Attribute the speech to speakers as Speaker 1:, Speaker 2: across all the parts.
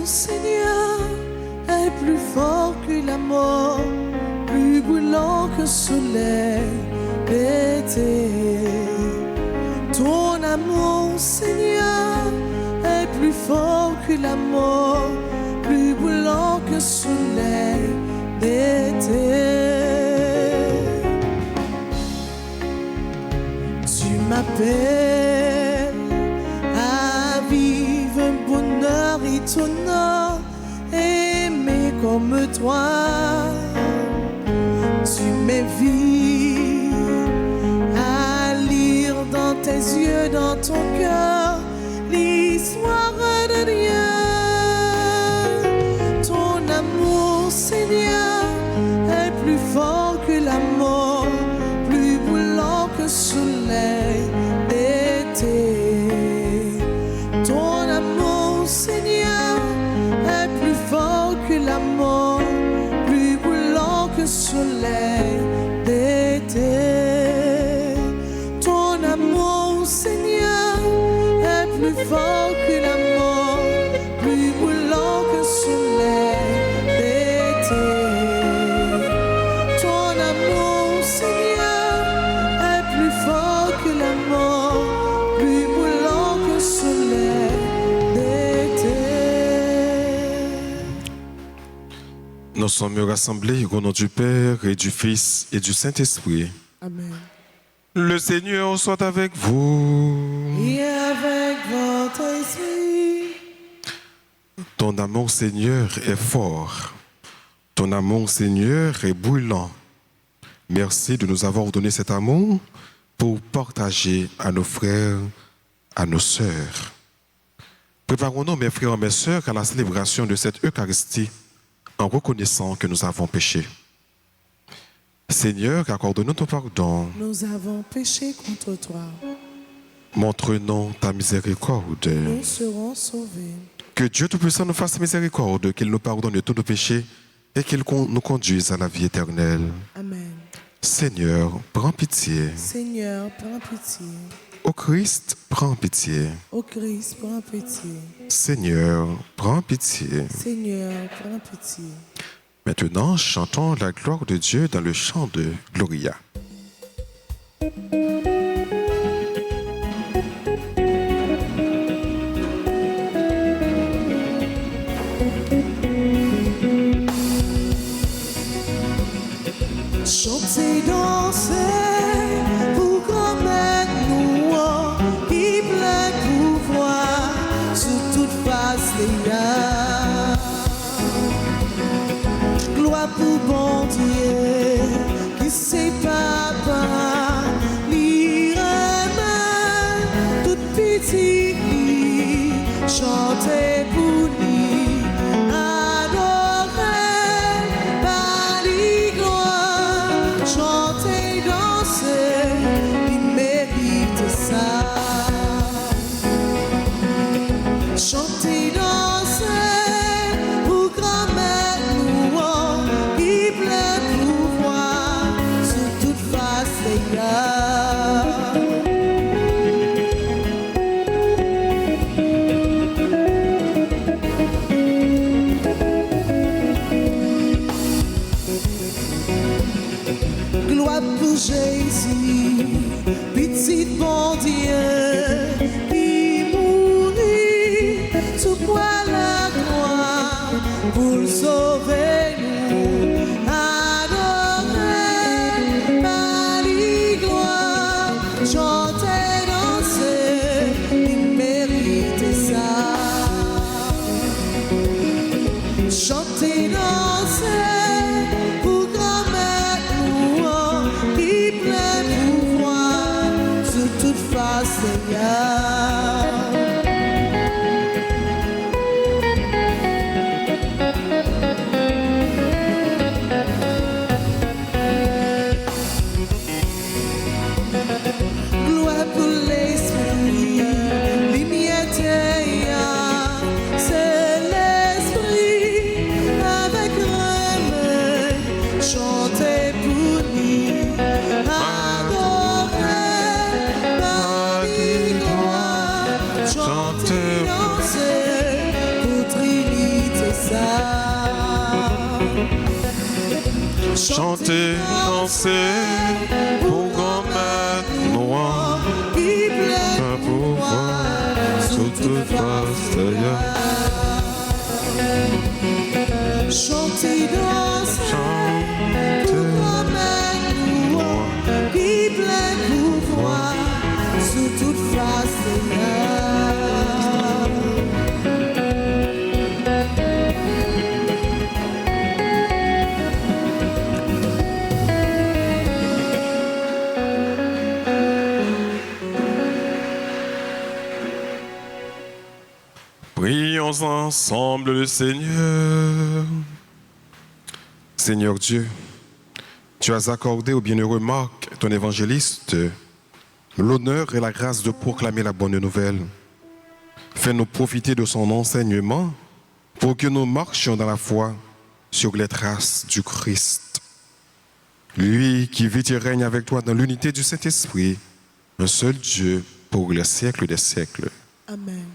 Speaker 1: Seigneur, est plus fort que la mort, plus brûlant que le soleil d'été. Ton amour, Seigneur, est plus fort que la mort, plus brûlant que le soleil d'été. Tu m'appelles à vivre un bonheur étonnant, aimer comme toi. Tu m'invites à lire dans tes yeux, dans ton cœur, l'histoire de Dieu. Ton amour, Seigneur, est plus fort que la mort, plus brûlant que le soleil d'été. Ton amour, Seigneur, est plus fort que la mort, plus brûlant que le soleil d'été. Ton amour, Seigneur, est plus fort que la mort, plus brûlant que le soleil d'été. Ton amour, Seigneur, est plus fort que la mort, plus brûlant que le soleil d'été.
Speaker 2: Nous sommes rassemblés au nom du Père et du Fils et du Saint-Esprit.
Speaker 1: Amen.
Speaker 2: Le Seigneur soit avec vous.
Speaker 1: Et avec votre esprit.
Speaker 2: Ton amour, Seigneur, est fort. Ton amour, Seigneur, est brûlant. Merci de nous avoir donné cet amour pour partager à nos frères, à nos sœurs. Préparons-nous, mes frères et mes sœurs, à la célébration de cette Eucharistie en reconnaissant que nous avons péché. Seigneur, accorde-nous ton pardon.
Speaker 1: Nous avons péché contre toi.
Speaker 2: Montre-nous ta miséricorde.
Speaker 1: Nous serons sauvés.
Speaker 2: Que Dieu Tout-Puissant nous fasse miséricorde, qu'il nous pardonne de tous nos péchés et qu'il nous conduise à la vie éternelle.
Speaker 1: Amen.
Speaker 2: Seigneur, prends pitié.
Speaker 1: Seigneur, prends pitié.
Speaker 2: Ô Christ, prends pitié.
Speaker 1: Ô Christ, prends pitié.
Speaker 2: Seigneur, prends pitié.
Speaker 1: Seigneur, prends pitié.
Speaker 2: Maintenant, chantons la gloire de Dieu dans le chant de Gloria.
Speaker 1: Chanter, danser, pour commettre nous, qui plein pouvoir sur toute face des gars. Gloire pour bon Dieu, qui sait papa, l'irène, toute petite, chanter pour lui, adorer, par les gloires, chanter, danser, il mérite ça. Chanter, danser, pour grand-mère nous, qui plein pouvoir sur toute face des gars. Gloire pour Jésus, petit bon Dieu, qui mourit sous quoi la croix pour sauver nous. Adorer, par les gloires, chanter, danser, il mérite ça. Chanter, danser, pour grand-mère nous, qui plein pouvoir sur toute face des gars.
Speaker 2: Chantez, dansez, pour grand-mère noire, un pouvoir sous toute face d'ailleurs.
Speaker 1: Chantez, dansez, pour grand-mère noire, qui plein pouvoir sous toute face d'ailleurs.
Speaker 2: Prions ensemble le Seigneur. Seigneur Dieu, tu as accordé au bienheureux Marc, ton évangéliste, l'honneur et la grâce de proclamer la bonne nouvelle. Fais-nous profiter de son enseignement pour que nous marchions dans la foi sur les traces du Christ. Lui qui vit et règne avec toi dans l'unité du Saint-Esprit, un seul Dieu pour les siècles des siècles.
Speaker 1: Amen.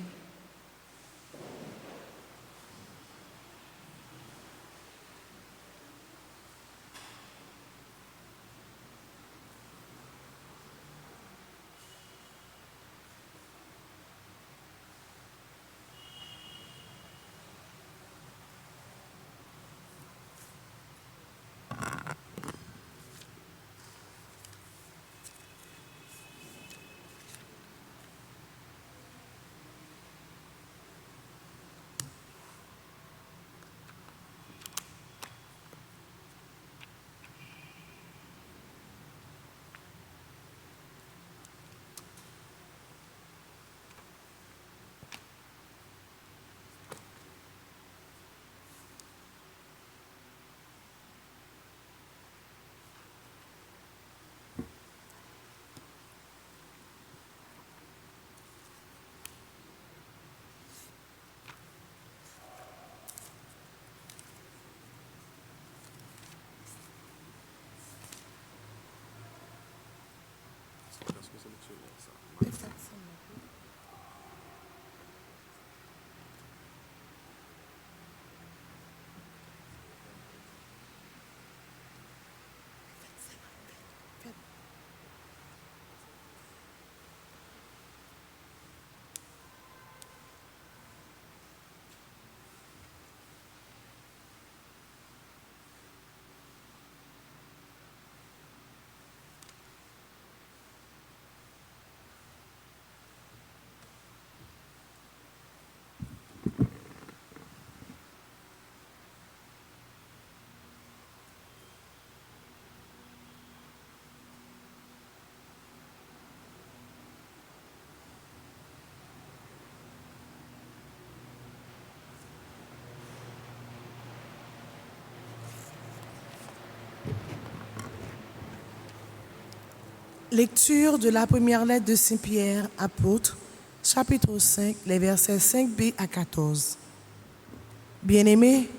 Speaker 1: Lecture de la première lettre de Saint Pierre, apôtre, chapitre 5, les versets 5b à 14. Bien-aimés,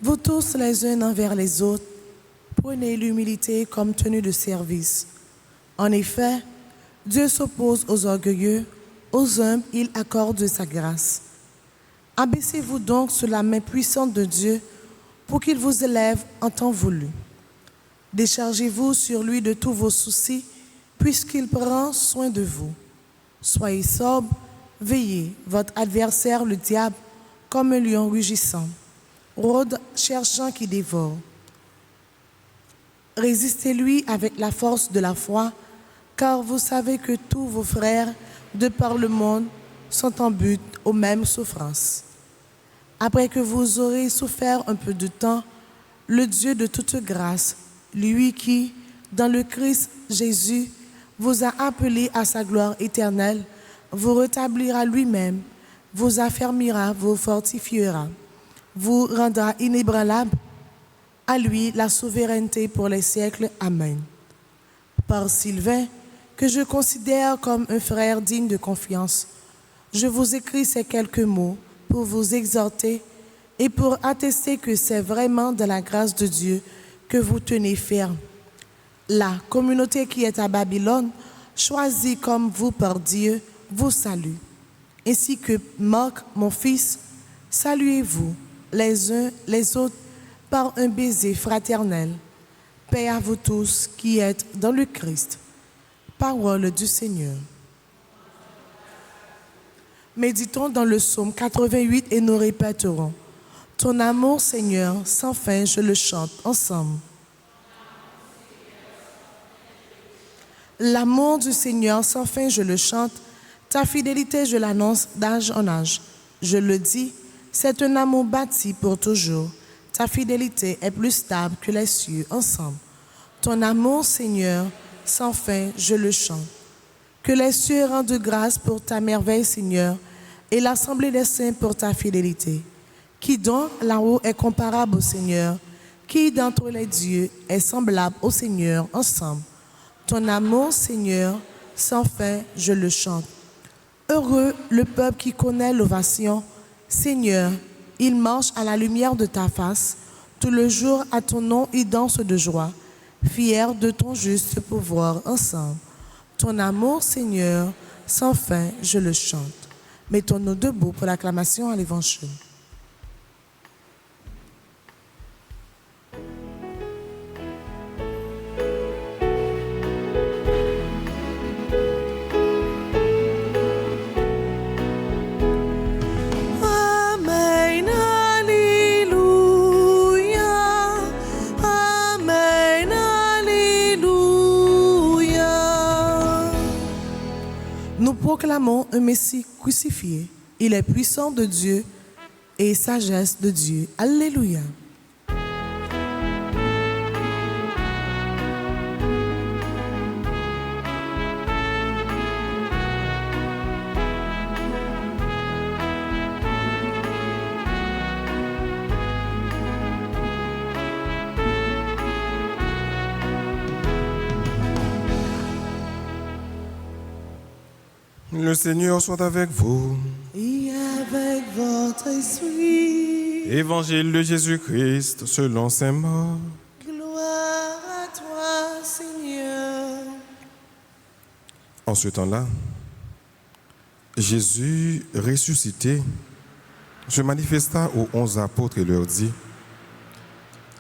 Speaker 1: vous tous les uns envers les autres, prenez l'humilité comme tenue de service. En effet, Dieu s'oppose aux orgueilleux, aux humbles, il accorde sa grâce. Abaissez-vous donc sous la main puissante de Dieu pour qu'il vous élève en temps voulu. Déchargez-vous sur lui de tous vos soucis, puisqu'il prend soin de vous. Soyez sobres, veillez, votre adversaire le diable, comme un lion rugissant, rôde cherchant qui dévore. Résistez-lui avec la force de la foi, car vous savez que tous vos frères de par le monde sont en but aux mêmes souffrances. Après que vous aurez souffert un peu de temps, le Dieu de toute grâce, lui qui, dans le Christ Jésus, vous a appelé à sa gloire éternelle, vous rétablira lui-même, vous affermira, vous fortifiera, vous rendra inébranlable. À lui la souveraineté pour les siècles. Amen. Par Sylvain, que je considère comme un frère digne de confiance, je vous écris ces quelques mots pour vous exhorter et pour attester que c'est vraiment de la grâce de Dieu que vous tenez ferme. La communauté qui est à Babylone, choisie comme vous par Dieu, vous salue. Ainsi que Marc, mon fils, saluez-vous. les uns les autres par un baiser fraternel. Paix à vous tous qui êtes dans le Christ. Parole du Seigneur. Méditons dans le psaume 88 et nous répéterons. Ton amour, Seigneur, sans fin, je le chante ensemble. L'amour du Seigneur, sans fin, je le chante. Ta fidélité, je l'annonce d'âge en âge. Je le dis, c'est un amour bâti pour toujours. Ta fidélité est plus stable que les cieux ensemble. Ton amour, Seigneur, sans fin, je le chante. Que les cieux rendent grâce pour ta merveille, Seigneur, et l'assemblée des saints pour ta fidélité. Qui donc là-haut est comparable au Seigneur? Qui d'entre les dieux est semblable au Seigneur ensemble? Ton amour, Seigneur, sans fin, je le chante. Heureux le peuple qui connaît l'ovation. Seigneur, il marche à la lumière de ta face. Tout le jour à ton nom, il danse de joie. Fier de ton juste pouvoir ensemble. Ton amour, Seigneur, sans fin, je le chante. Mettons-nous debout pour l'acclamation à l'Évangile. Amen, Alléluia. Amen, Alléluia. Nous proclamons un Messie crucifié. Il est puissant de Dieu et sagesse de Dieu. Alléluia.
Speaker 2: Le Seigneur soit avec vous.
Speaker 1: Et avec votre esprit.
Speaker 2: Évangile de Jésus-Christ selon saint Marc.
Speaker 1: Gloire à toi, Seigneur.
Speaker 2: En ce temps-là, Jésus, ressuscité, se manifesta aux 11 apôtres et leur dit: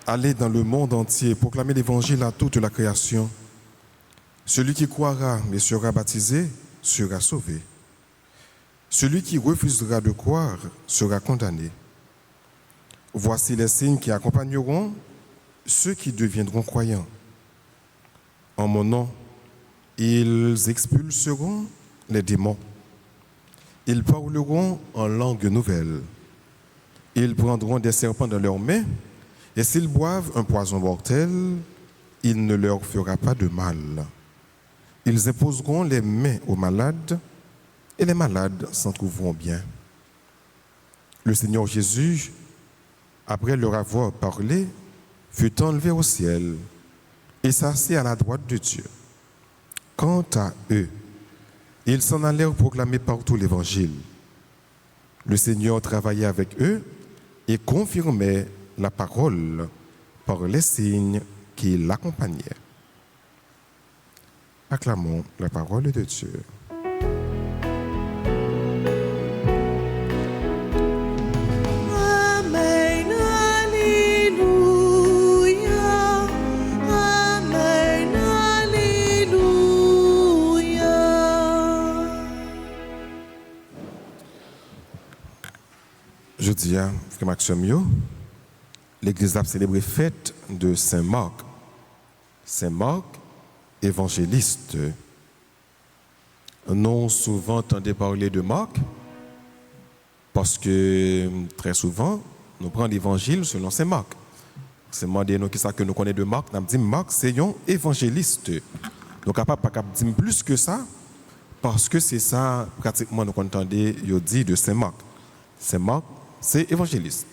Speaker 2: Allez dans le monde entier, proclamez l'évangile à toute la création. Celui qui croira et sera baptisé sera sauvé. Celui qui refusera de croire sera condamné. Voici les signes qui accompagneront ceux qui deviendront croyants. En mon nom, ils expulseront les démons. Ils parleront en langue nouvelle. Ils prendront des serpents dans leurs mains, et s'ils boivent un poison mortel, il ne leur fera pas de mal. Ils imposeront les mains aux malades, et les malades s'en trouveront bien. Le Seigneur Jésus, après leur avoir parlé, fut enlevé au ciel et s'assit à la droite de Dieu. Quant à eux, ils s'en allèrent proclamer partout l'Évangile. Le Seigneur travaillait avec eux et confirmait la parole par les signes qui l'accompagnaient. Acclamons la parole de Dieu.
Speaker 1: Amen, Alléluia. Amen, Alléluia.
Speaker 2: Jeudi, frère Maxime, l'Église a célébré fête de Saint Marc. Saint Marc, évangéliste. Nous souvent entendons parler de Marc parce que très souvent, nous prenons l'évangile selon Saint Marc. C'est demandé nous qui ça que nous connaissons de Marc, nous dit Marc c'est un évangéliste. Nous capable pas dire plus que ça parce que c'est ça pratiquement nous entendons dire de Saint Marc. Saint Marc c'est évangéliste.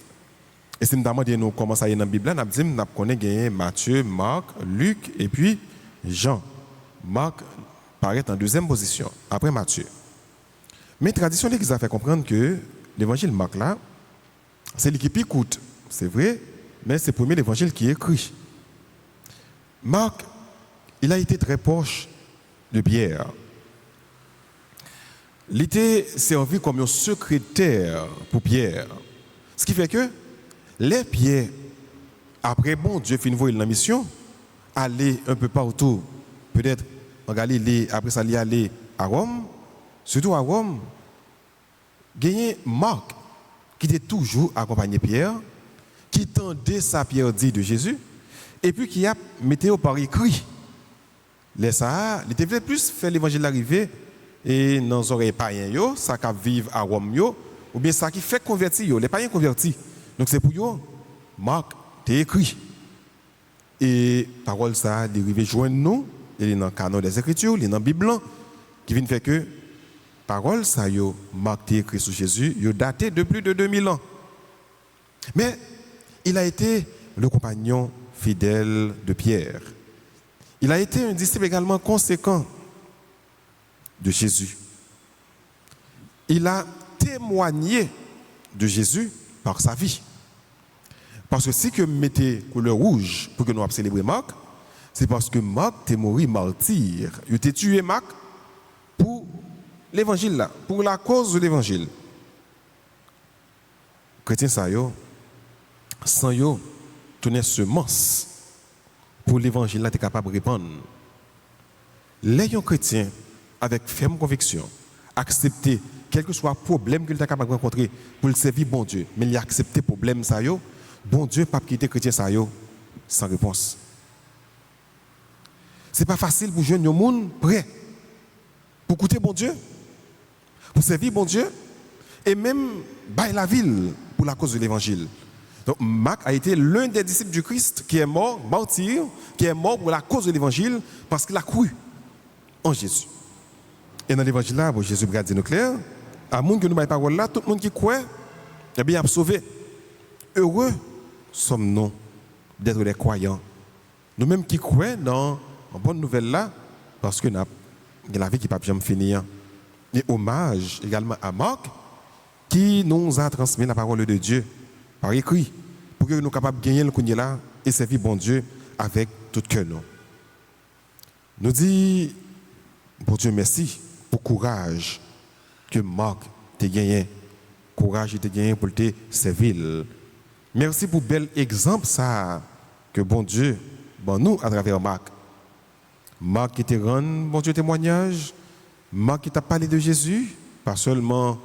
Speaker 2: Et si nous demandons nous comment ça y est dans la Bible, nous dit nous connaissons Matthieu, Marc, Luc et puis Jean. Marc paraît en deuxième position, après Matthieu. Mais la tradition de l'Église a fait comprendre que l'évangile Marc là, c'est lui qui écoute, c'est vrai, mais c'est le premier évangile qui est écrit. Marc, il a été très proche de Pierre. Il était servi comme un secrétaire pour Pierre. Ce qui fait que Les Pierre, après bon Dieu finit voir la mission, aller un peu partout, peut-être en Galilée, après ça, il aller à Rome, surtout à Rome, gagner Marc, qui était toujours accompagné Pierre, qui tendait sa Pierre dit de Jésus, et puis qui a mis au par écrit. Les ça, il devait plus faire l'évangile arriver et dans les oreilles païens, ça qui vivent à Rome, ou bien ça qui fait convertir, les païens convertis. Donc c'est pour eux, Marc, t'es écrit. Et parole ça, dérivé joindre nous, il est dans le canon des Écritures, il est dans la Bible, qui vient faire que parole ça, Marc t'es écrit sur Jésus, il daté de plus de 2000 ans. Mais il a été le compagnon fidèle de Pierre. Il a été un disciple également conséquent de Jésus. Il a témoigné de Jésus par sa vie. Parce que si que mettez couleur rouge pour que nous célébrions Marc, c'est parce que Marc est mort martyr. Il a tué Marc pour l'évangile là, pour la cause de l'évangile. Chrétien ça yo, sans yo, tourner semence pour l'évangile là, tu es capable de répondre. Les chrétiens avec ferme conviction, accepter quel que soit le problème qu'il est capable de rencontrer pour le servir bon Dieu, mais il a accepté le problème ça yo, bon Dieu pas quitter chrétien ça yo sans réponse. C'est pas facile pour jeune monde prêt pour écouter bon Dieu, pour servir bon Dieu et même bailler la ville pour la cause de l'évangile. Donc Marc a été l'un des disciples du Christ qui est mort, martyr, qui est mort pour la cause de l'évangile parce qu'il a cru en Jésus. Et dans l'évangile là, Jésus a dit nous clair, à monde que nous baillons parole là, tout le monde qui croit, eh bien, a sauvé. Heureux sommes-nous d'être des croyants. Nous-mêmes qui croyons dans une bonne nouvelle là, parce que nous avons la vie qui ne peut jamais finir. Et hommage également à Marc, qui nous a transmis la parole de Dieu par écrit, pour que nous soyons capables de gagner le coup là et servir bon Dieu avec tout cœur. Nous disons, bon Dieu, merci pour le courage que Marc t'a gagné. Courage t'a gagné pour te servir. Merci pour le bel exemple ça, que bon Dieu, bon nous à travers Marc. Marc qui te rend bon Dieu témoignage, Marc qui t'a parlé de Jésus, pas seulement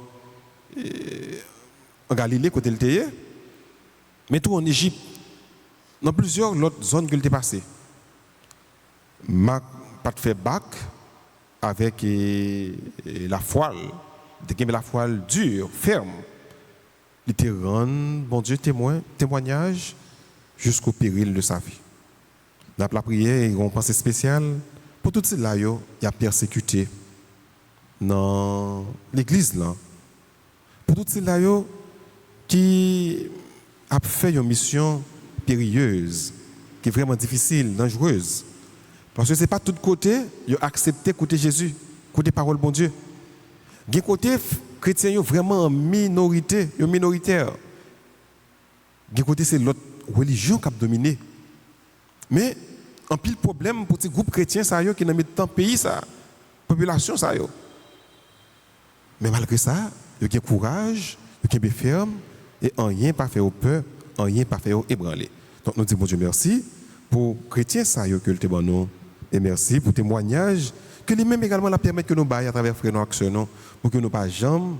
Speaker 2: en Galilée, côté le Théé, mais tout en Égypte, dans plusieurs autres zones qu'il était passé. Marc pas fait bac avec la foile, la foile dure, ferme. Il te rend, bon Dieu, témoignage jusqu'au péril de sa vie. Dans la prière, il y a une pensée spéciale pour tout cela, il y a persécuté dans l'église là. Pour tout cela, qui a fait une mission périlleuse, qui est vraiment difficile, dangereuse. Parce que ce n'est pas tout côté, ils ont accepté d'écouter Jésus, écouter parole bon Dieu. D'un côté, chrétiens sont vraiment en minorité, ils sont minoritaires. D'un côté, c'est l'autre religion qui a dominé. Mais, un pile problème pour ces groupes chrétiens qui sont dans le pays, la population. Mais malgré ça, ils ont courage, ils ont ferme, et rien pas fait au peur, rien pas fait au ébranler. Donc nous disons, bon Dieu, merci pour les chrétiens que le témoignons, et merci pour le témoignage que lui-même également la permettent que nous baillons à travers frères nos actions, pour que nous ne pas jamais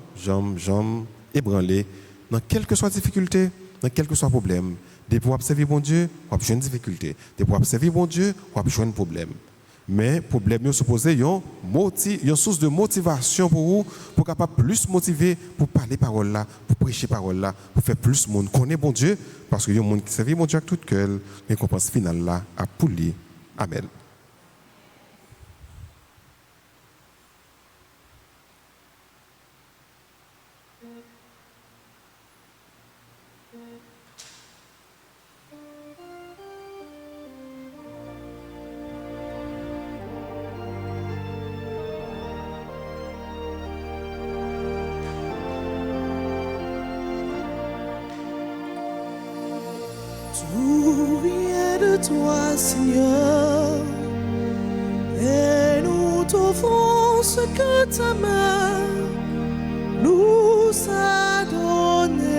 Speaker 2: ébranler dans quelle que soit difficulté, dans quel que soit problème. Des pour observer bon Dieu, on a une difficulté. Des pour observer bon Dieu, on a un problème. Mais le problème est supposé une source de motivation pour vous, pour capable plus motiver pour parler parole là, pour prêcher parole là, pour faire plus de monde connaît bon Dieu, parce que y a un monde qui servent bon Dieu avec tout cœur, mais qu'on pense finale là à poulir. Amen.
Speaker 1: Tout vient de toi, Seigneur, et nous t'offrons ce que ta main nous a donné.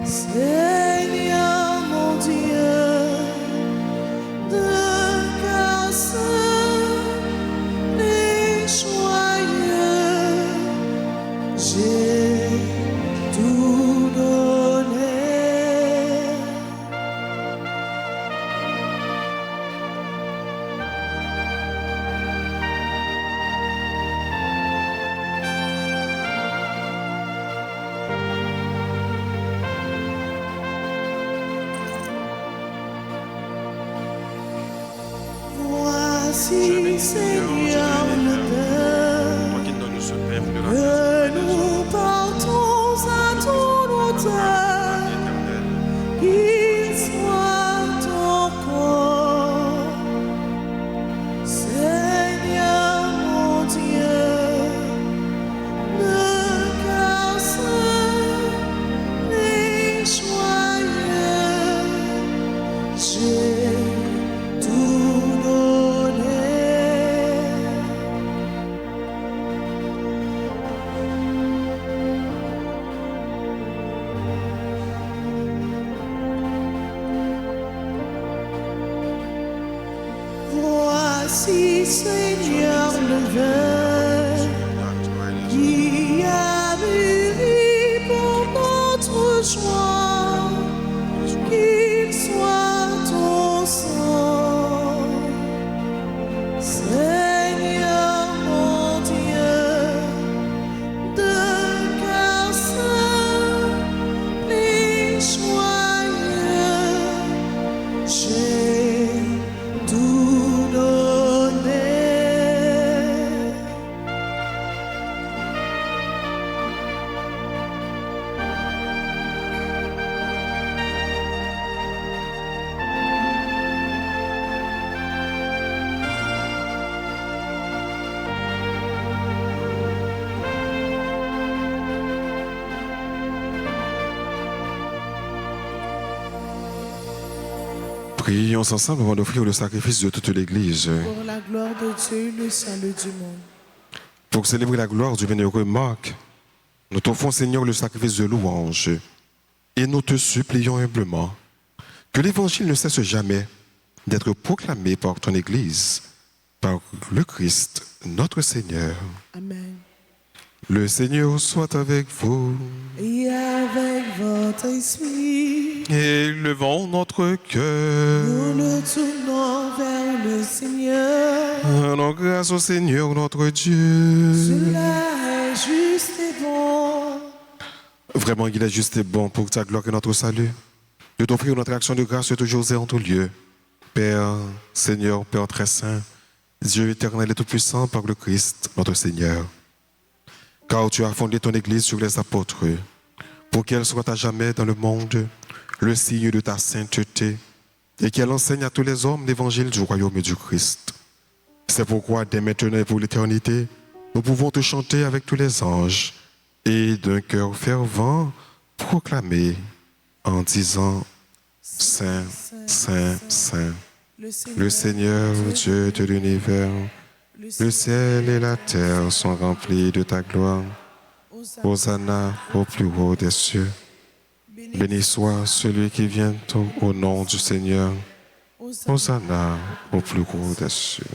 Speaker 1: Seigneur mon Dieu, de cœur saint et joyeux, j'ai tout donné. Voici, Seigneur, le Père,
Speaker 2: Toi qui donnes ce Père de la
Speaker 1: que nous portons à ton autel,
Speaker 2: éternelle.
Speaker 1: qu'il soit ton corps. Seigneur mon Dieu, de cœur saint et joyeux, j'ai tout donné. Voici, Seigneur, le vin qui a mûri pour notre joie, qu'il soit ton sang. Seigneur mon Dieu, de cœur saint et joyeux, j'ai tout donné.
Speaker 2: Prions ensemble avant d'offrir le sacrifice de toute l'Église.
Speaker 1: Pour la gloire de Dieu, le salut du monde.
Speaker 2: Pour célébrer la gloire du bienheureux Marc, nous t'offrons, Seigneur, le sacrifice de louange et nous te supplions humblement que l'Évangile ne cesse jamais d'être proclamé par ton Église, par le Christ, notre Seigneur.
Speaker 1: Amen.
Speaker 2: Le Seigneur soit avec vous
Speaker 1: Et avec votre esprit,
Speaker 2: et levons notre cœur.
Speaker 1: nous nous tournons vers le Seigneur.
Speaker 2: Rendons grâce au Seigneur notre Dieu.
Speaker 1: Cela est juste et bon.
Speaker 2: Vraiment, il est juste et bon pour ta gloire et notre salut de t'offrir notre action de grâce toujours et en tout lieu. Père, Seigneur, Père très saint, Dieu éternel et tout-puissant par le Christ, notre Seigneur. Car tu as fondé ton Église sur les apôtres, pour qu'elle soit à jamais dans le monde le signe de ta sainteté et qu'elle enseigne à tous les hommes l'évangile du royaume et du Christ. C'est pourquoi, dès maintenant et pour l'éternité, nous pouvons te chanter avec tous les anges et d'un cœur fervent proclamer en disant Saint, Saint, Saint, le Seigneur Dieu de l'univers, le ciel et la terre sont remplis de ta gloire. Hosanna au plus haut des cieux. Béni soit celui qui vient au nom du Seigneur. Hosanna au plus haut des cieux.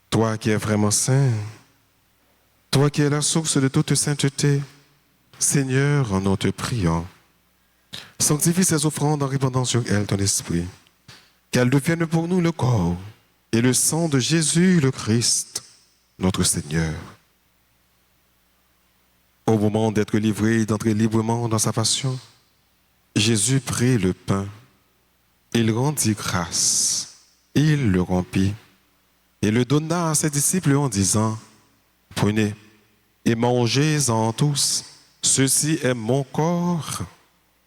Speaker 2: Toi qui es vraiment saint, toi qui es la source de toute sainteté, Seigneur, nous te prions. Sanctifie ces offrandes en répandant sur elles ton esprit, qu'elles deviennent pour nous le corps et le sang de Jésus le Christ, notre Seigneur. Au moment d'être livré et d'entrer librement dans sa passion, Jésus prit le pain, il rendit grâce, il le rompit et le donna à ses disciples en disant, « Prenez et mangez-en tous, ceci est mon corps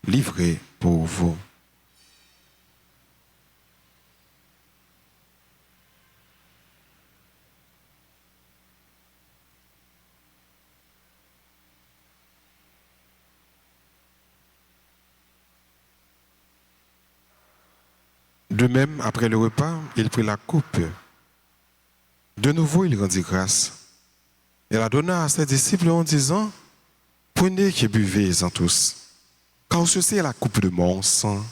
Speaker 2: livré pour vous. » De même, après le repas, il prit la coupe. De nouveau, il rendit grâce. Et la donna à ses disciples en disant, « Prenez et buvez-en tous, car ceci est la coupe de mon sang,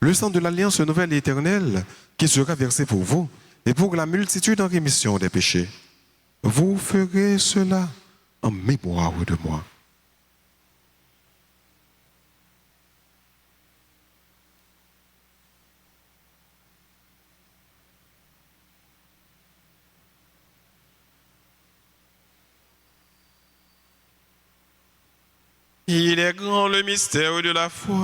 Speaker 2: le sang de l'alliance nouvelle et éternelle qui sera versé pour vous et pour la multitude en rémission des péchés. Vous ferez cela en mémoire de moi. Il est grand le mystère de la foi.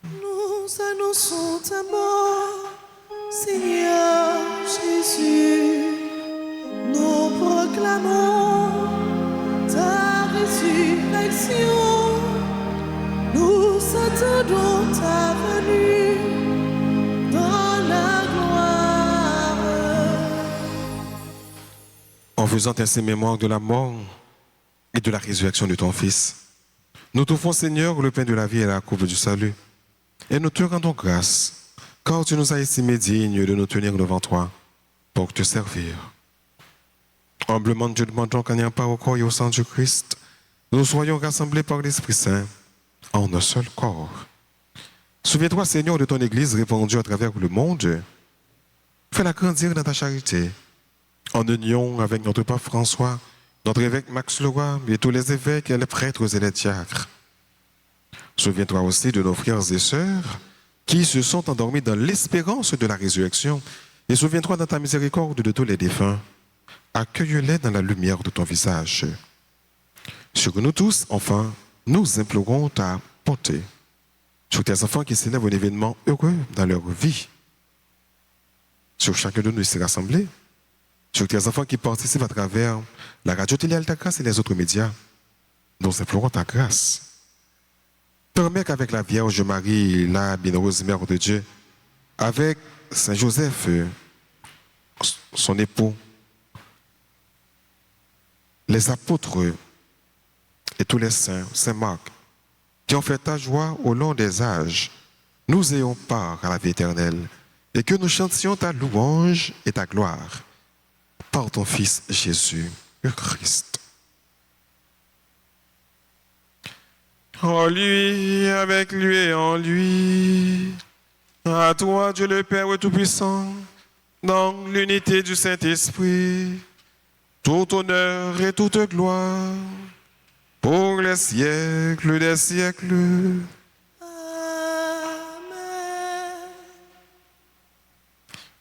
Speaker 1: Nous annonçons ta mort, Seigneur Jésus. Nous proclamons ta résurrection. Nous attendons ta venue dans la gloire.
Speaker 2: En faisant ainsi mémoire de la mort et de la résurrection de ton Fils, nous t'offrons, Seigneur, le pain de la vie et la coupe du salut. Et nous te rendons grâce, car tu nous as estimés dignes de nous tenir devant toi pour te servir. Humblement, Dieu demandons qu'en ayant part au corps et au sang du Christ, nous soyons rassemblés par l'Esprit Saint en un seul corps. Souviens-toi, Seigneur, de ton Église répandue à travers le monde. Fais-la grandir dans ta charité, en union avec notre pape François, notre évêque Max Leroy et tous les évêques et les prêtres et les diacres. Souviens-toi aussi de nos frères et sœurs qui se sont endormis dans l'espérance de la résurrection. Et souviens-toi dans ta miséricorde de tous les défunts. Accueille-les dans la lumière de ton visage. Sur nous tous, enfin, nous implorons ta bonté. Sur tes enfants qui célèbrent un événement heureux dans leur vie. Sur chacun de nous ici rassemblés. Sur tes enfants qui participent à travers la radio télé Alta Grâce et les autres médias, nous implorons ta grâce. Permets qu'avec la Vierge Marie, la bienheureuse Mère de Dieu, avec Saint Joseph, son époux, les apôtres et tous les saints, Saint Marc, qui ont fait ta joie au long des âges, nous ayons part à la vie éternelle et que nous chantions ta louange et ta gloire. Par ton Fils Jésus, le Christ. En lui, avec lui et en lui, à toi Dieu le Père Tout-Puissant, dans l'unité du Saint-Esprit, tout honneur et toute gloire, pour les siècles des siècles.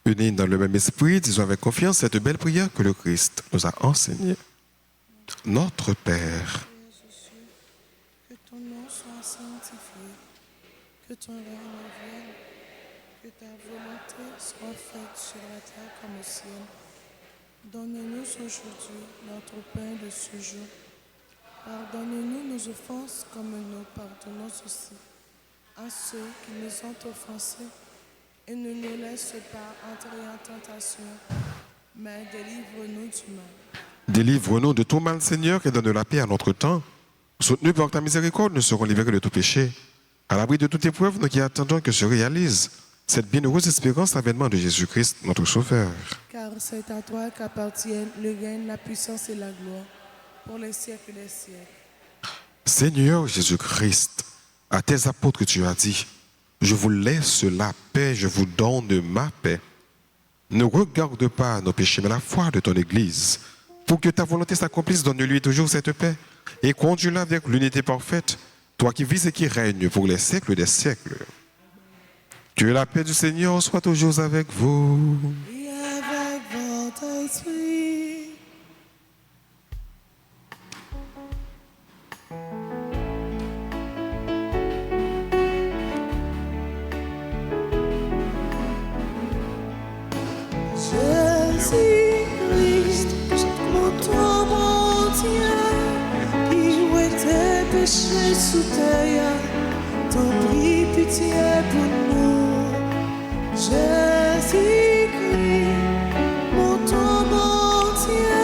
Speaker 2: Unis dans le même esprit, disons avec confiance cette belle prière que le Christ nous a enseignée. Notre Père,
Speaker 1: que ton nom soit sanctifié, que ton règne vienne, que ta volonté soit faite sur la terre comme au ciel. Donne-nous aujourd'hui notre pain de ce jour. Pardonne-nous nos offenses comme nous pardonnons aussi à ceux qui nous ont offensés. Et ne nous laisse pas entrer en tentation, mais délivre-nous du mal.
Speaker 2: délivre-nous de tout mal, Seigneur, et donne la paix à notre temps. Soutenus par ta miséricorde, nous serons libérés de tout péché. À l'abri de toute épreuve, nous qui attendons que se réalise cette bienheureuse espérance, l'avènement de Jésus-Christ, notre Sauveur.
Speaker 1: Car c'est à toi qu'appartiennent le règne, la puissance et la gloire, pour les siècles des siècles.
Speaker 2: Seigneur Jésus-Christ, à tes apôtres tu as dit, je vous laisse la paix, je vous donne ma paix. Ne regarde pas nos péchés, mais la foi de ton Église. Pour que ta volonté s'accomplisse, donne-lui toujours cette paix et conduis-la avec l'unité parfaite, toi qui vis et qui règnes pour les siècles des siècles. Que la paix du Seigneur soit toujours avec vous.
Speaker 1: Et avec votre esprit. Jésus-Christ, mon toi, mon Dieu, qui était péché sous terre, t'en prie pitié pour nous. Jésus-Christ, mon toi, mon Dieu,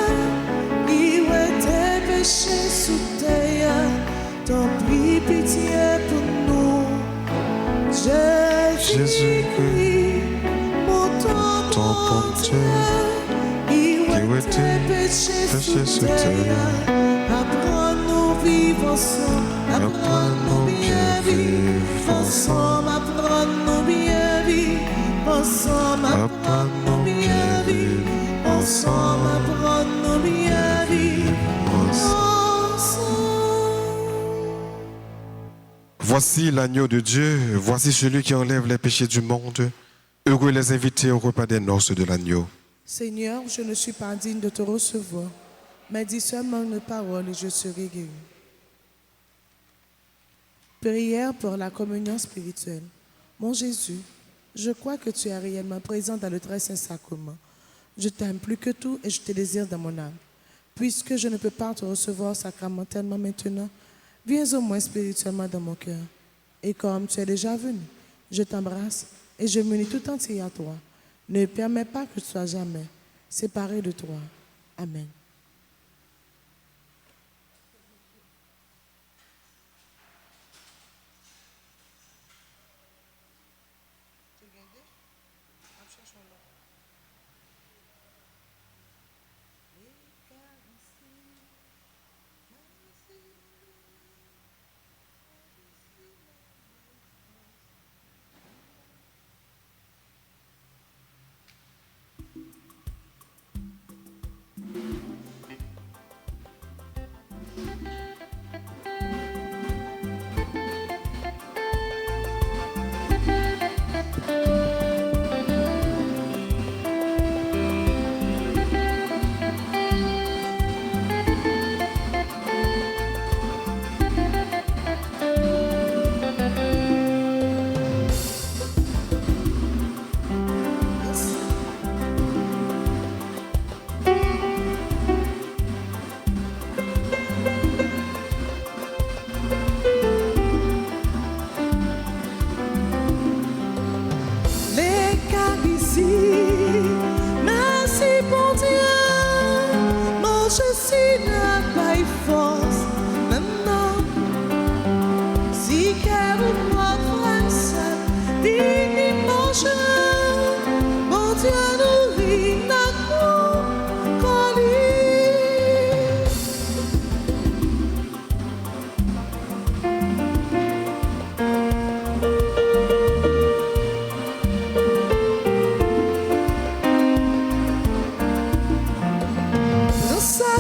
Speaker 1: qui était péché sous terre, t'en prie pitié pour nous. Jésus-Christ, mon toi, mon Dieu, qui était péché sous terre, apprends-nous vivre ensemble, apprends-nous bien vivre. ensemble apprendre bien vivre, ensemble apprendre bien vivre, ensemble apprendre bien vivre, ensemble.
Speaker 2: Voici l'agneau de Dieu, voici celui qui enlève les péchés du monde. Heureux les invités au repas des noces de l'agneau.
Speaker 1: Seigneur, je ne suis pas digne de te recevoir, mais dis seulement une parole et je serai guéri. Prière pour la communion spirituelle. Mon Jésus, je crois que tu es réellement présent dans le très saint sacrement. Je t'aime plus que tout et je te désire dans mon âme. Puisque je ne peux pas te recevoir sacramentellement maintenant, viens au moins spirituellement dans mon cœur. Et comme tu es déjà venu, je t'embrasse et je m'unis tout entier à toi. Ne permets pas que tu sois jamais séparé de toi. Amen.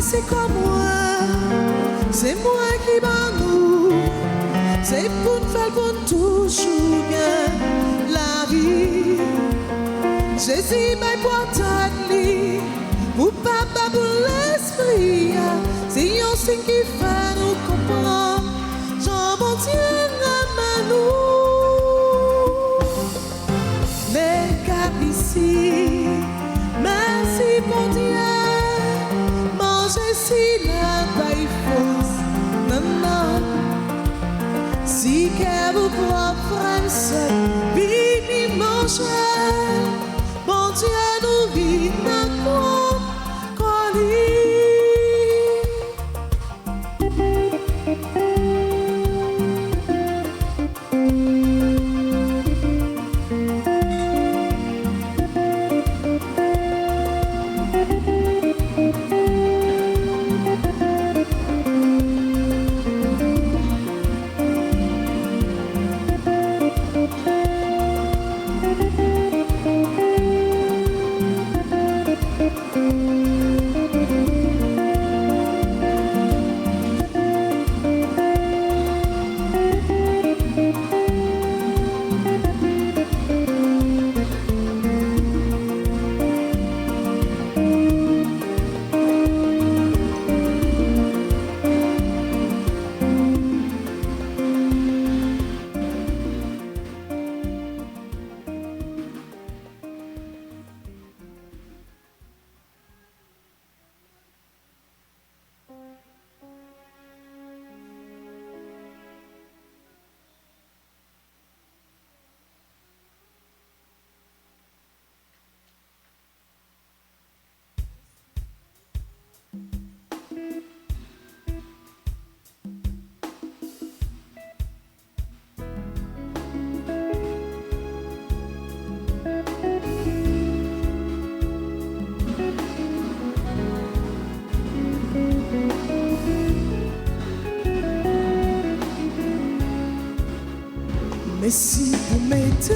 Speaker 1: C'est comme moi, c'est moi qui m'amour, c'est pour nous faire pour toujours gagner la vie. Jésus m'a porté pour papa, pour l'esprit, c'est un signe qui fait nous comprendre, Jean bon Dieu à nous. Les cap ici, merci pour Dieu. Si la paille fausse, non, non. Si qu'elle vous prend France, vini manger, bon Dieu nous vit dans quoi, Mais si vous mettez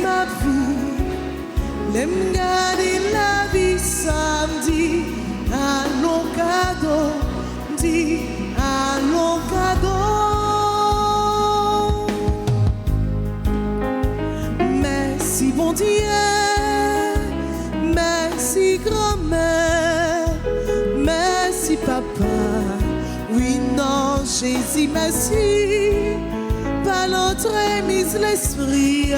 Speaker 1: ma vie, l'aime garder la vie samedi, allons cadeau, dit allons cadeau. Merci bon Dieu, merci grand-mère, merci papa, oui non Jésus merci, par l'autre mise l'esprit.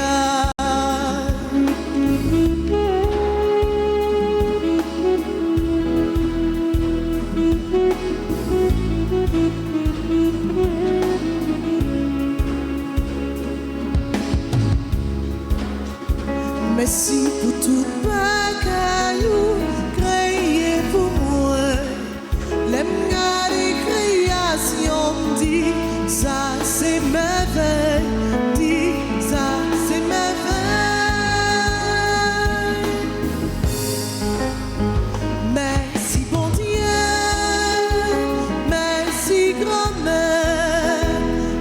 Speaker 1: Merci pour tout bagaille, créé pour moi. L'aime garder création, dit ça c'est merveille, dit ça c'est merveille. Merci bon Dieu, merci grand-mère,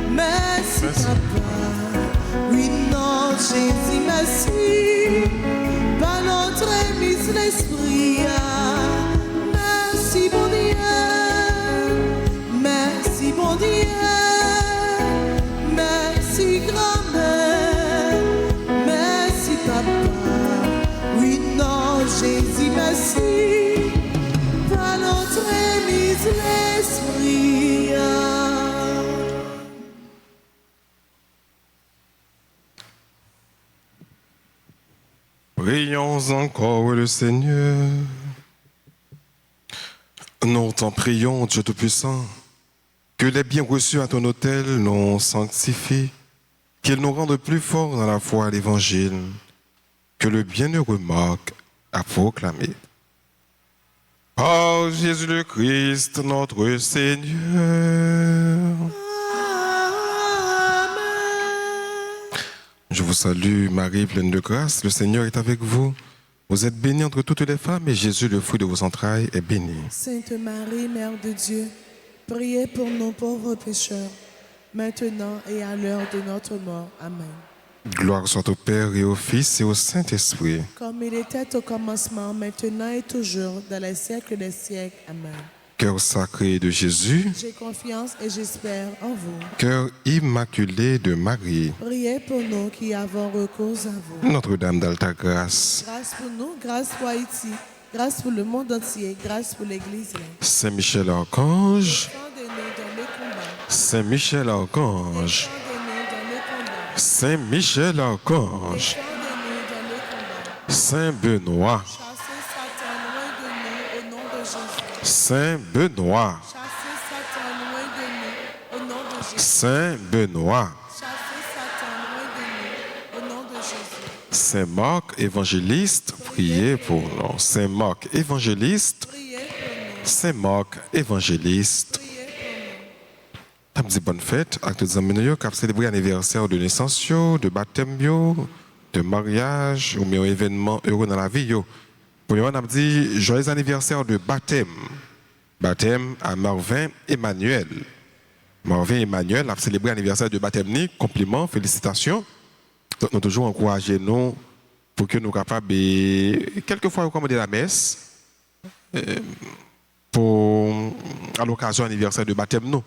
Speaker 1: merci papa, oui non Jésus merci. L'esprit, merci bon Dieu, merci bon Dieu, merci grand-mère, merci papa, oui non Jésus merci, par notre mise l'esprit.
Speaker 2: Prions encore le Seigneur. Nous t'en prions, Dieu Tout-Puissant, que les biens reçus à ton autel nous sanctifient, qu'ils nous rendent plus forts dans la foi à l'Évangile, que le bienheureux Marc a proclamé. Par Jésus le Christ, notre Seigneur. Je vous salue, Marie, pleine de grâce, le Seigneur est avec vous. Vous êtes bénie entre toutes les femmes et Jésus, le fruit de vos entrailles, est béni.
Speaker 1: Sainte Marie, Mère de Dieu, priez pour nos pauvres pécheurs, maintenant et à l'heure de notre mort. Amen.
Speaker 2: Gloire soit au Père et au Fils et au Saint-Esprit.
Speaker 1: Comme il était au commencement, maintenant et toujours, dans les siècles des siècles. Amen.
Speaker 2: Cœur sacré de Jésus,
Speaker 1: j'ai confiance et j'espère en vous.
Speaker 2: Cœur immaculé de Marie,
Speaker 1: priez pour nous qui avons recours à vous.
Speaker 2: Notre-Dame d'Alta Grâce,
Speaker 1: grâce pour nous, grâce pour Haïti, grâce pour le monde entier, grâce pour l'Église.
Speaker 2: Saint Michel Archange,
Speaker 1: défendez-nous dans le combat.
Speaker 2: Saint Michel Archange,
Speaker 1: défendez-nous dans le combat.
Speaker 2: Saint Michel Archange,
Speaker 1: défendez-nous dans le combat.
Speaker 2: Saint Benoît,
Speaker 1: chassez Satan loin de nous au nom de Jésus.
Speaker 2: Saint Benoît,
Speaker 1: chassez Satan loin de nous au nom de Jésus.
Speaker 2: Saint Benoît,
Speaker 1: chassez Satan loin de nous au nom de Jésus.
Speaker 2: Saint Marc évangéliste, priez pour nous. Saint Marc évangéliste,
Speaker 1: priez pour nous.
Speaker 2: Saint Marc évangéliste.
Speaker 1: Priez pour nous.
Speaker 2: T'as dit bonne fête à tous les amis qui ont célébré l'anniversaire de naissance, de baptême, de mariage ou bien événement heureux dans la vie. Pour le moment, on a dit joyeux anniversaire de baptême. Baptême à Marvin Emmanuel. Marvin Emmanuel a célébré l'anniversaire de baptême. Compliments, félicitations. Donc, nous toujours encouragé nous pour que nous soyons capables de quelquefois recommander la messe à l'occasion de l'anniversaire de baptême. Nous.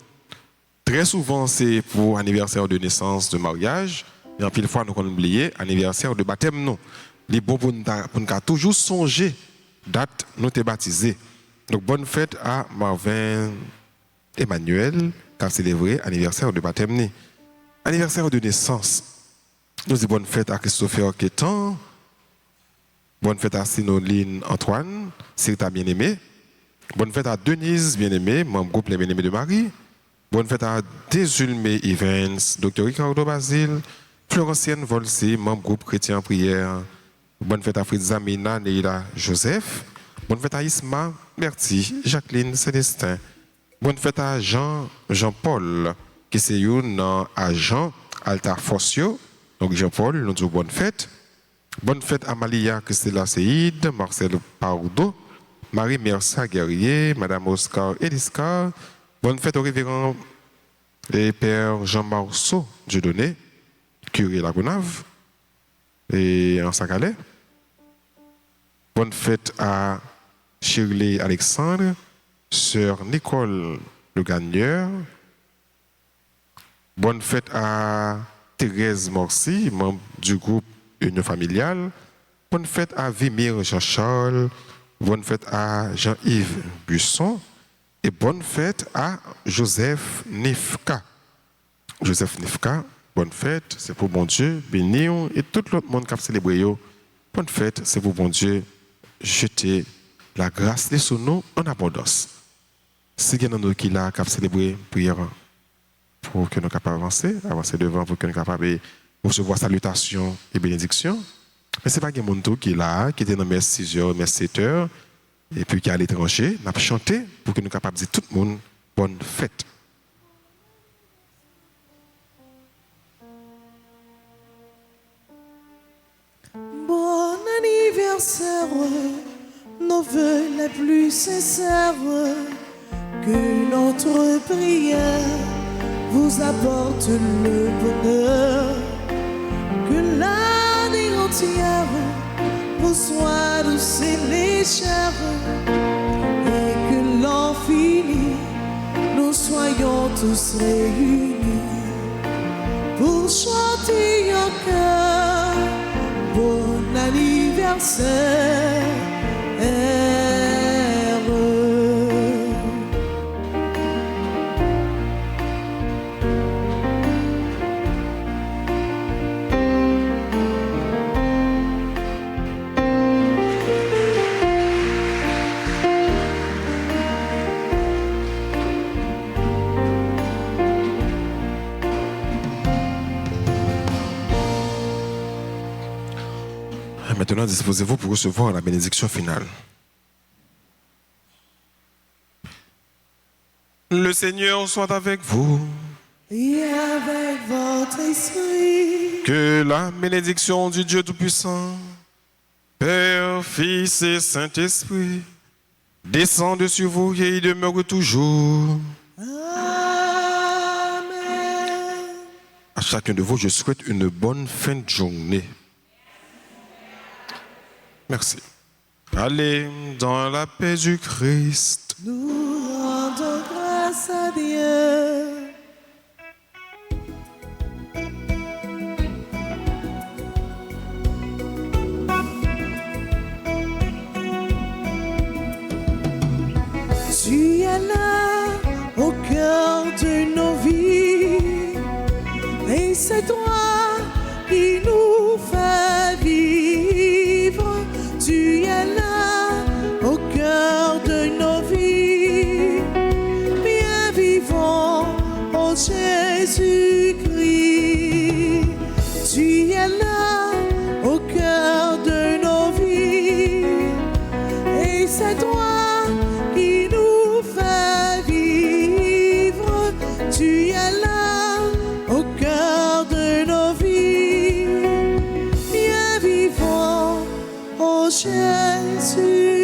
Speaker 2: Très souvent, c'est pour anniversaire de naissance, de mariage. Et en pile fois, nous avons oublié anniversaire de baptême. Nous. Les bons pour nous toujours songer date nous t'es baptisé. Donc bonne fête à Marvin Emmanuel qui a célébré anniversaire de baptême. Anniversaire de naissance. Nous disons bonne fête à Christopher Kétan. Bonne fête à Sinoline Antoine, c'est ta bien-aimée. Bonne fête à Denise bien-aimée, membre groupe Les Bien-aimés de Marie. Bonne fête à Désulmé Evans, Dr Ricardo Basile, Florentienne Volsi, membre groupe Chrétien en Prière. Bonne fête à Fritz Zamina, Neila Joseph. Bonne fête à Isma, Bertie, Jacqueline, Célestin. Bonne fête à Jean-Paul, qui c'est un agent Alta Forcio. Donc Jean-Paul, nous disons bonne fête. Bonne fête à Malia Christella Seïd, Marcel Pardo, Marie Mersa Guerrier, Madame Oscar Eliska. Bonne fête au révérend et Père Jean Marceau Dieudonné, curé La Gonave, et en Saint-Calais. Bonne fête à Shirley Alexandre, sœur Nicole Le Gagneur. Bonne fête à Thérèse Morcy, membre du groupe Union Familiale. Bonne fête à Vimir Jean-Charles. Bonne fête à Jean-Yves Buisson. Et bonne fête à Joseph Nifka. Joseph Nifka, bonne fête, c'est pour bon Dieu, bénir et tout l'autre monde qui a célébré. Bonne fête, c'est pour bon Dieu, jeter la grâce de son nom en abondance. Si il y a nous qui a célébré, prière pour que nous capables avancer devant, pour que nous capables de recevoir salutations et bénédictions. Mais ce n'est pas qu'il y a monde qui est là, qui était dans mes 6 heures, mes 7 heures, et puis qui est à l'étranger, nous avons chanté pour que nous capables de dire tout le monde bonne fête.
Speaker 1: Bon anniversaire, nos vœux les plus sincères, que notre prière vous apporte le bonheur, que l'année entière vous soit douce et légère, et que l'an fini, nous soyons tous réunis pour chanter en cœur. Bon anniversaire.
Speaker 2: Maintenant, disposez-vous pour recevoir la bénédiction finale. Le Seigneur soit avec vous.
Speaker 1: Et avec votre esprit.
Speaker 2: Que la bénédiction du Dieu Tout-Puissant, Père, Fils et Saint-Esprit, descende sur vous et y demeure toujours.
Speaker 1: Amen.
Speaker 2: À chacun de vous, je souhaite une bonne fin de journée. Merci. Allez dans la paix du Christ.
Speaker 1: Nous rendons grâce à Dieu. Tu es là au cœur de nos vies, et c'est toi qui nous fais vivre. Tu es là au cœur de nos vies, bien vivant, oh Jésus-Christ. Tu es là au cœur de nos vies, et c'est toi qui nous fais vivre. Tu es là au cœur de nos vies, bien vivant, oh Jésus.